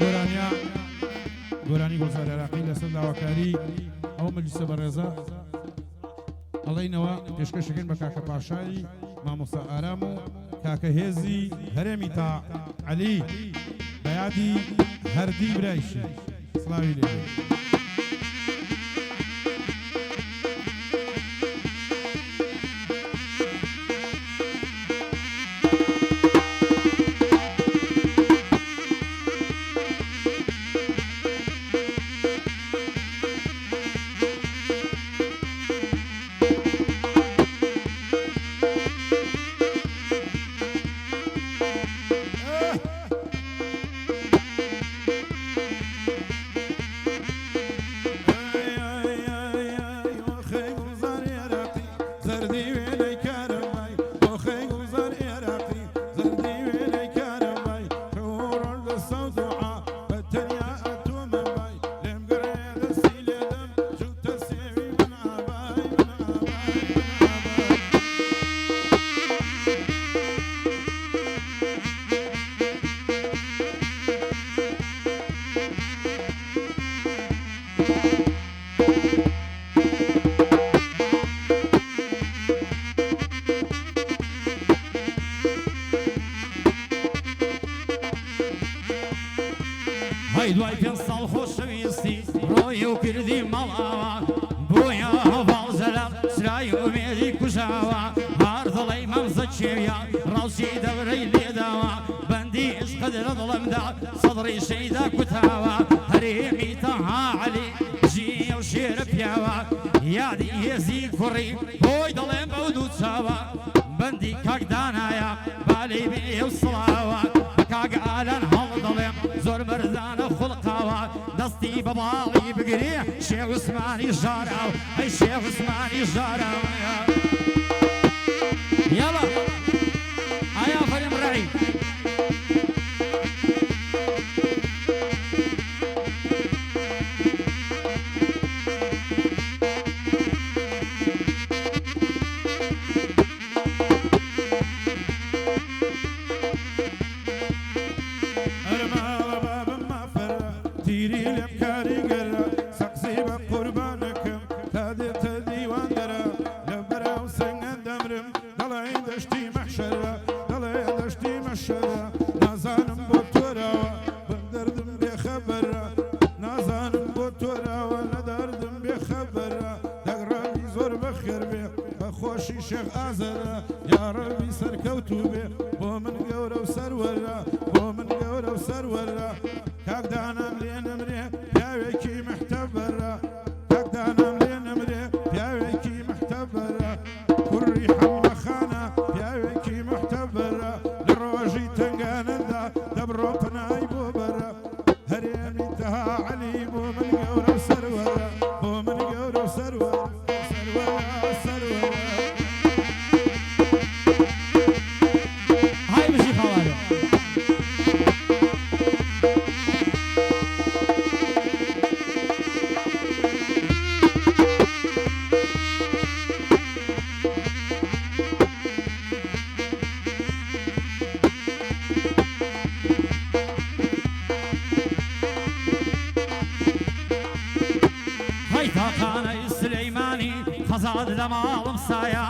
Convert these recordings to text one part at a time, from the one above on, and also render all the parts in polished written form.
گۆرانیا گۆرانی گۆزار عێراقی لەسەر داواکاری ئەو مەجلیسە بەڕێزە ئەڵێینەوە پێشکەشەکەن بە کاکە پاشایی مامۆستا ئارام و کاکە هێزی هەرێمی تا عەلی بە یادی هەردی برایشی سڵاوی لێ دوای پێنج ساڵ خۆشەویستی ڕۆی و کردی مەڵاوە بۆیە هەواڵزەرە سرای ئومێدی کوژاوە هەر دڵەی مەمزە کێویە ڕاوسی دەورەی لێداوە بەندی عشقت لە دڵمدا سەدڕی شەیدا کوتاوە هەرێمی تەها عەلی ژیە و شێرە پیاوە یادی هێزی کوڕی بۆی دەڵێم بەو دوو چاوە بەندی کاک دانایە بالەی بێ و سڵاوە کاک ئالان هەڵ دەڵێم زۆر مەردانە خوڵقاوە دەستی بە باڵی بگرێ شێخ عوسمانی ژاراو ئەی شێخ عوسمانی ژاراو یاڵە ئایا فەریم ڕێی شێخ ئازەرە یاڕەوی سەرکەوتوو بێ بۆ من گەورە و سەروەرە بۆ من گەورە و سەروەرە کاکدانم لێ نەمرێ پیاوێکی محتەبەرە کاکدانم لێ نەمرێ پیاوێکی محتەبەرە کوڕی حەمەخانە پیاوێکی محتەبەرە لە ڕۆژی تنگانەدا دەبڕۆ پنای بۆ بەرە هەرێمی تەها عەلی بۆ من گەورە و سەروەرە بۆ من گەورە و سەروەرە خەزاد لە ماڵم سایە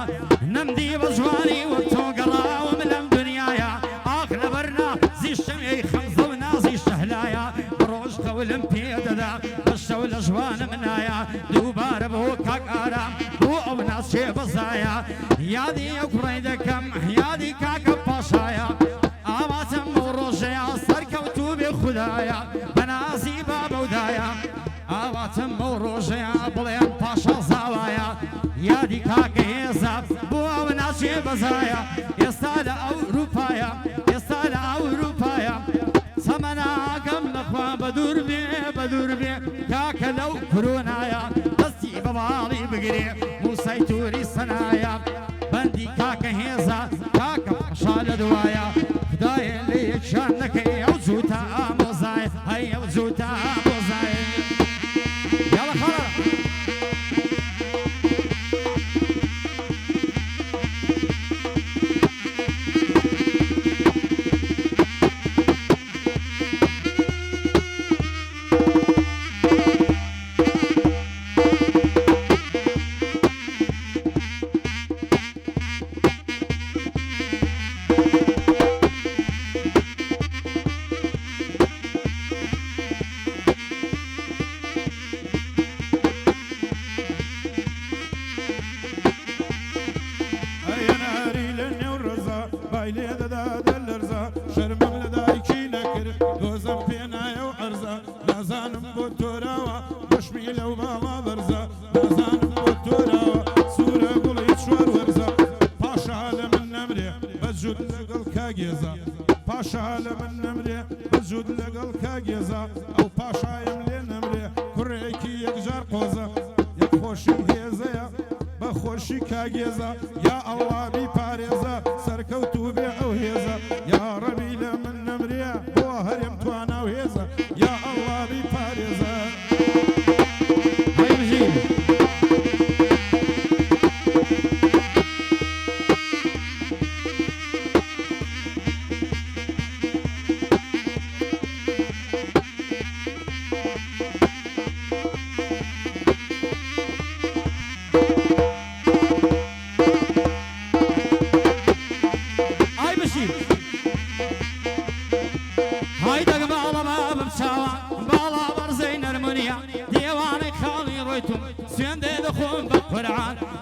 نەمدی بە جوانی وەک تۆ گەڕاوم لەم دنیایە ئاخ لەبەرنا زی شەمەی خەمزە و نازی شەهلایە ڕۆژ قەولم پێدەدا بە شەو لە ژوانم نایە دووبارە بۆ کاک ئارام بۆ ئەو ناچێ بەزایە یادی ئەو کوڕەی دەکەم یادی کاکە پاشایە ئاماتم بۆ ڕۆژەیە سەرکەوتوو بێ خودایە بە نازی بابەودایە ئاواتم بەو ڕۆژەیە بڵێم پاشا زاوایە یادی کاکە هێزە بۆ ئەو ناچێ بەزایە ئێستا لە ئەوروپایە ئێستا لە ئەوروپایە چەمەناکەم نەخوا بە دوور بێ بە دوور بێ کاکە لەو کرۆنایە دەستی بە باڵی بگرێ موسای تووری سەنایە بەندی کاکە هێزە کاکە پاشا لە دوایە خدایە لێ یەکشان نەکەی ئەو جووتە ئامۆزایە هەی ئەو جووتە ئامۆزایە یاڵە خەڵە وای لێ دەدادە لەرزە شەرمەم لە دایکی نەکرد دۆزەم پێ نایە و عەرزە نازانم بۆ تۆراوە بەشمی لەو ماڵا بەرزە نازانم بۆ تۆراوە سوورە گوڵی چوار وەرزە پاشا لە من نەمرێ بەجود لەگەڵ کاگێزە پاشا لە من نەمرێ بەجود لەگەڵ کاگێزە ئەو پاشایم لێ نەمرێ کوڕێکی یەکجار قۆزە یەک خۆشی هێزەیە بە خۆشی کاگێزە یا ئەڵڵا بیپارێزە سەرکەوتوو بێ ئەو هێزە یا ڕەبی لە من نەمرێ بۆ هەرێم توانە و هێزە یا ئەڵڵا بیپارێزە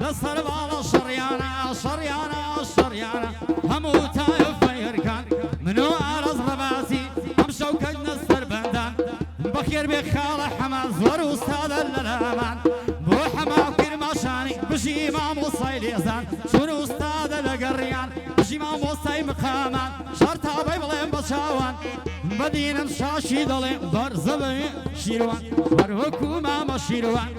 لەسەر باڵە شەڕیانە شەڕیانە شەڕیانە هەموو تایە فەیرکان من و ئارەز ڕەباسی ئەم شەو کەژنە سەر بەندان بەخێر بێ خاڵە حەما زۆر ئوستادە لە لامان بۆ حەما کرماشانی بژی مامۆسای لێزان چون ئوستادە لە گەڕیان بژی مامۆسای مقامان شەڕ تابەی بڵێم بە چاوان بەدینم شاشی دەڵێم بەرزە بە شیروان هەروەکو مامە شیروان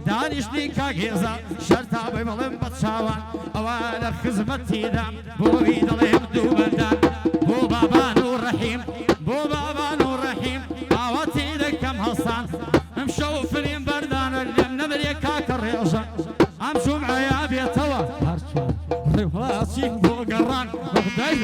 دانیشتی کاگێزە شەر تابەی بڵێم بە چاوان ئەوە لە خزمەتیدام بۆی دەڵێم دوو بەندان بۆ بابان و ڕەحیم بۆ بابان و ڕەحیم ئاواتی دەکەم هەسان ئەم شەو فریم بەردانە لێم نەبرێ کاکە ڕێژە ئەم جومعەیە بێتەوە هەرچۆن ڕێوڵاچین بۆ گەڕان بەخدای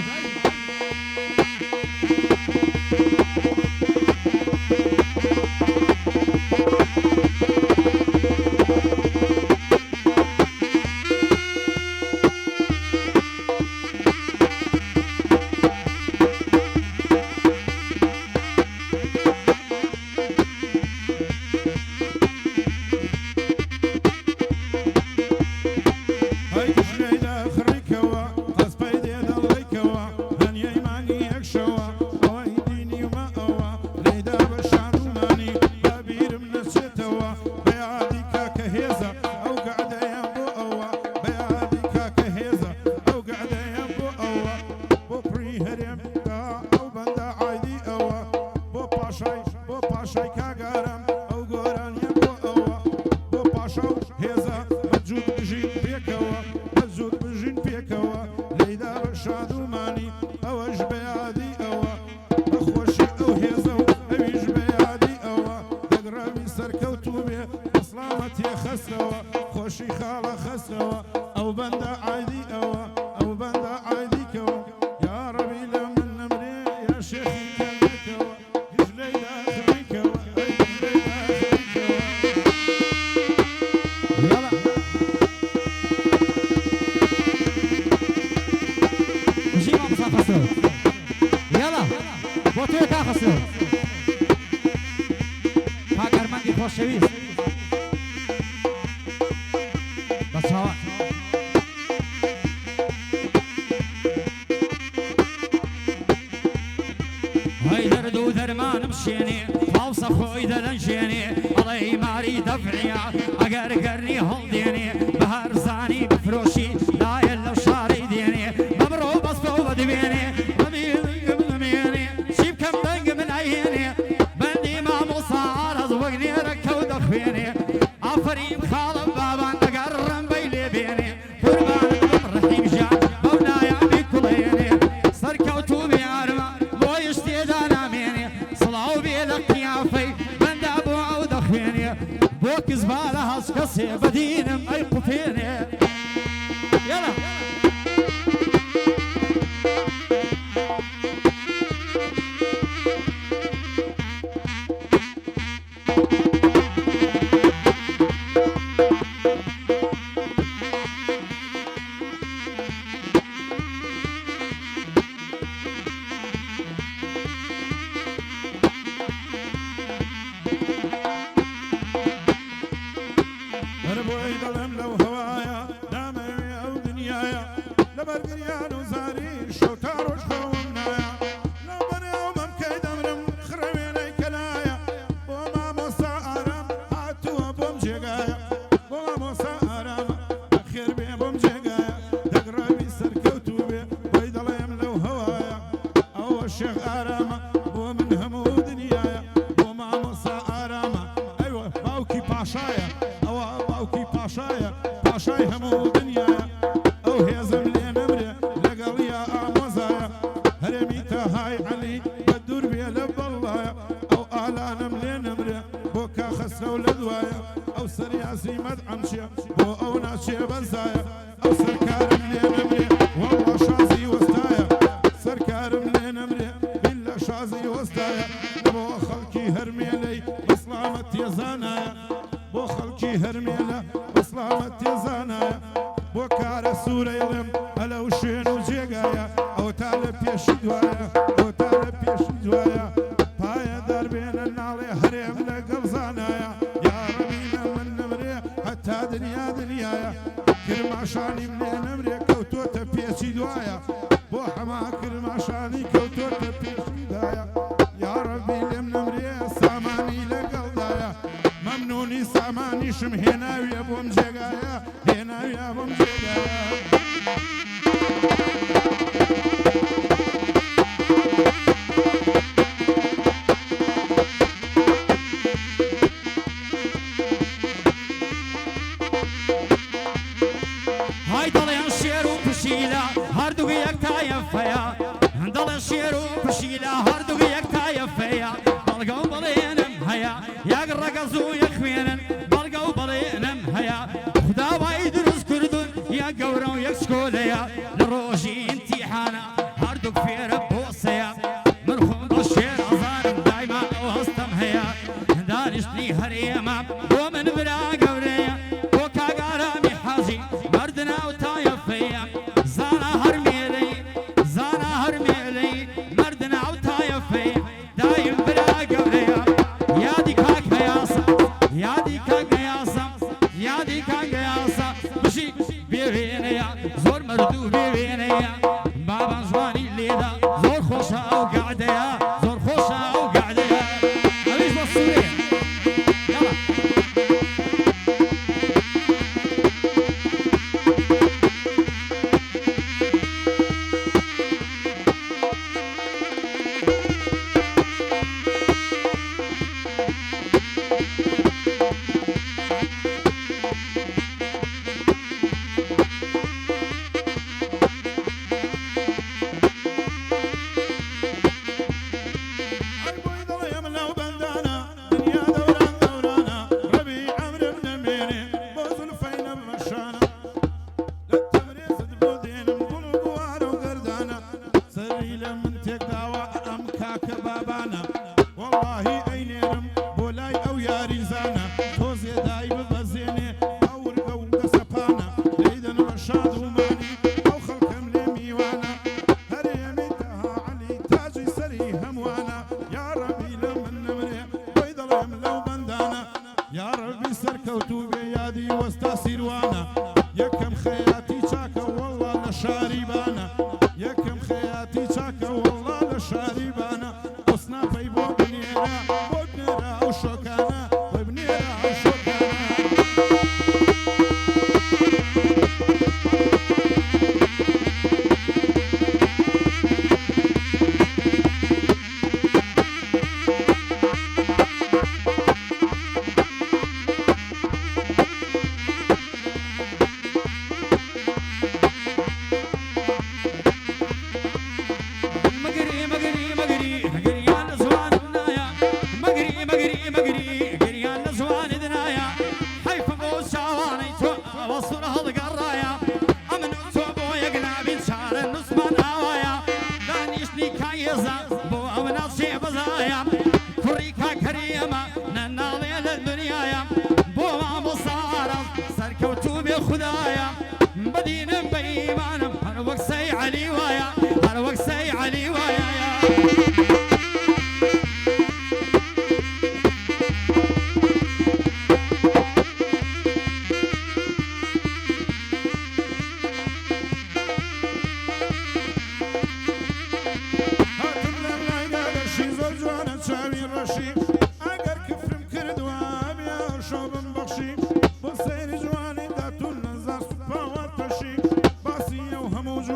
بۆ کەس بارە هەست کەسێ بەدی لبرقريان وزاري شوتار وشخومنايا لبر يومم كيدمرم خرميني كلايا بوما موسى آرام هاتوا بوم جيغايا بوما موسى آرام أخير بي بوم جيغايا دقرابي سركوتو بي بيض الله يملو هوايا أو الشيخ آرام بو من همو دنيايا بوما موسى آرام أيوة باوكي باشايا أو باوكي باشايا باشاي همو دنيايا أو هيزم لي نمري لقل يا آموزايا هرميتا هاي علي بدور بي لب الله أو آلانم لي نمري بوكا خسرة ولدوايا أو سرياسي مدعمشي بو أو ناشي بنزايا أو سركارم لي نمري والله شازي وستايا سركارم لي نمري بالله شازي وستايا بو خلقي هرميلي بسلامة يزانايا بو خلقي هرميلا بسلامة يزانايا بو كار سوريلم هلا وشين وجيغايا او تالب بيش دوايا او تالب بيش دوايا بايا دربين النالي هريم لقلزانايا يا ربينا من نمري حتى دنيا دنيايا كرم عشاني من نمري كوتو تبيش دوايا بو حما كرم عشاني كوتو تبيش دوايا يا ربي لم نمري ساماني لقلدايا ممنوني ساماني شم هنا ويا بوم جيغايا هنا ويا بوم جيغايا هاي ضلين شيرو بشيلا هردو يكتايا فيا ضلين شيرو بشيلا هردو يكتايا فيا بلقو بلينم هيا يقرقزو يخوينن بلقو بلينم هيا خدا وايدرس كردون يا قورو يكسكوليا لروجي امتحانا هردو في ربوسيا مرخون بالشير عظان دايما وهستم هيا دانشني هريما ومن بلا قوريا وكا قارامي حاجي مردنا وتايا فيا زانا هرميلي مردنا وتايا فيا دايم بلا قوريا يا دي كاك هياسا يا دي كاك هياسا يا دي كاك هياسا بشي بيرينيا زور مردو بيرينيا بابا جواني ليدا زور خوشا وقعديا زور خوشا وقعديا أبيش بصوريا يلا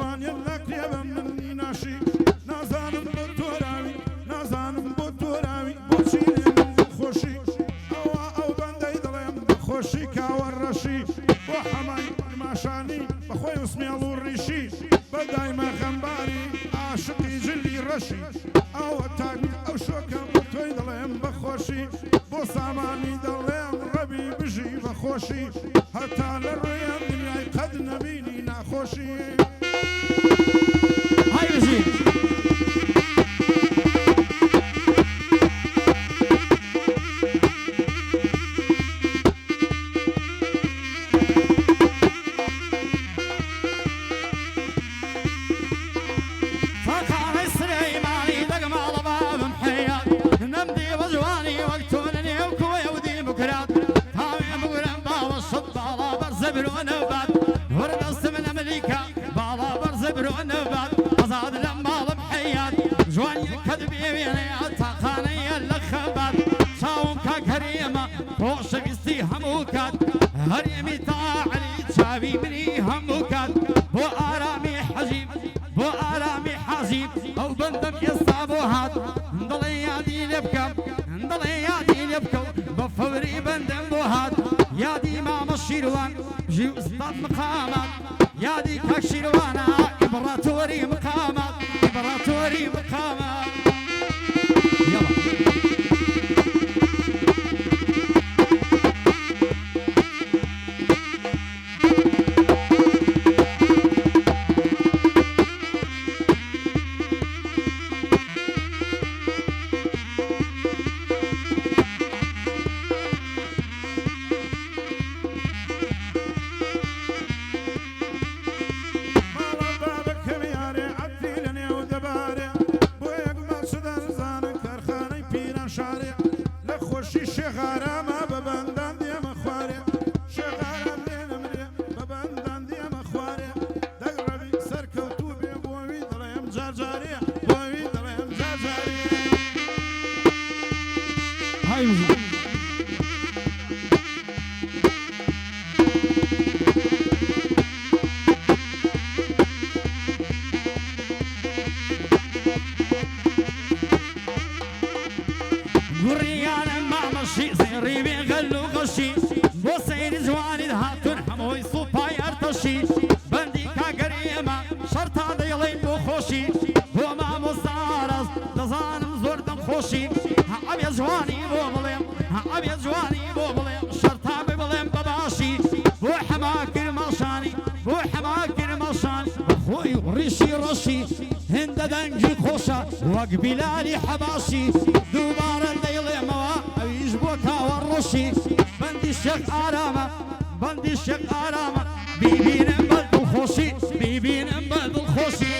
جوانیان نەکرێبە منی ناشی نازانم بۆ تۆراوی نازانم بۆ تۆراوی بۆچی لێ من خۆشی ئەوە ئەو بەندەی دەڵێم بەخۆشی کاوە ڕەشی بۆ حەمای ماشانی بەخۆی وسمێڵ و ڕیشی بەدایمە خەمباری عاشقی جلی ڕەشی ئەوە تاک ئەو شۆکە بۆ تۆی دەڵێم بەخۆشی بۆ سامانی دەڵێم ڕەبی بژی بەخۆشی هەتا لە ڕێیان دنیای قەد نەبینی ناخۆشی هاي بزين هريمي طاعلي شابي مني هموكات بو آرامي حجيب بو آرامي حجيب أو بندم يصابوهات انضلي يادي لبكم انضلي يادي لبكم بفوري بندم بوهات يادي ماما الشيروان جيو استاذ مقامات يادي كاك شيروانا إمبراطوري مقامات إمبراطوري مقامات يلا وقبلالي حباشي دوبارا الليل موا يجبوكا والرشي بندي الشيخ آرامة بندي الشيخ آرامة بيبين بلد الخوشي بيبين بلد الخوشي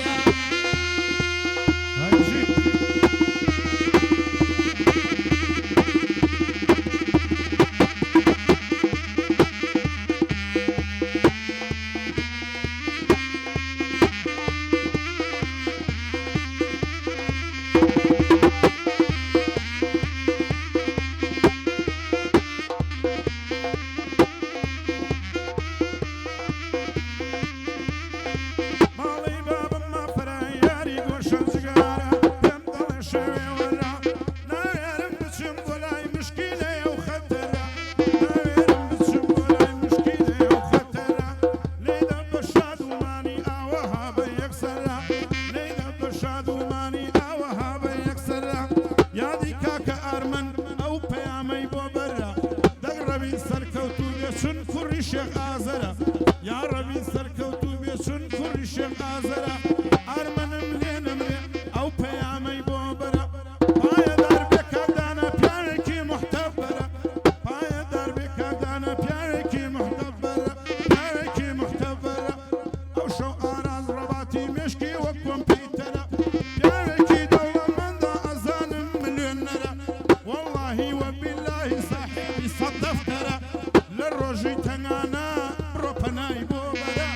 للروجي تنانا بروبناي بوبرا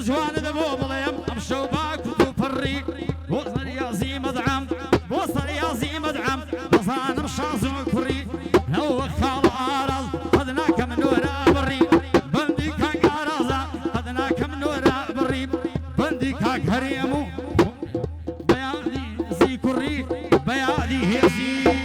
جوان دبو بليم امشو باكو فري بوصل يا زي مدعم بوصل يا زي مدعم بصان مشازو كري لو خال عارض خذناك من ورا بري بندي كان عارض خذناك من ورا بري بندي كان هريمو بيادي زي كري بيادي هي زي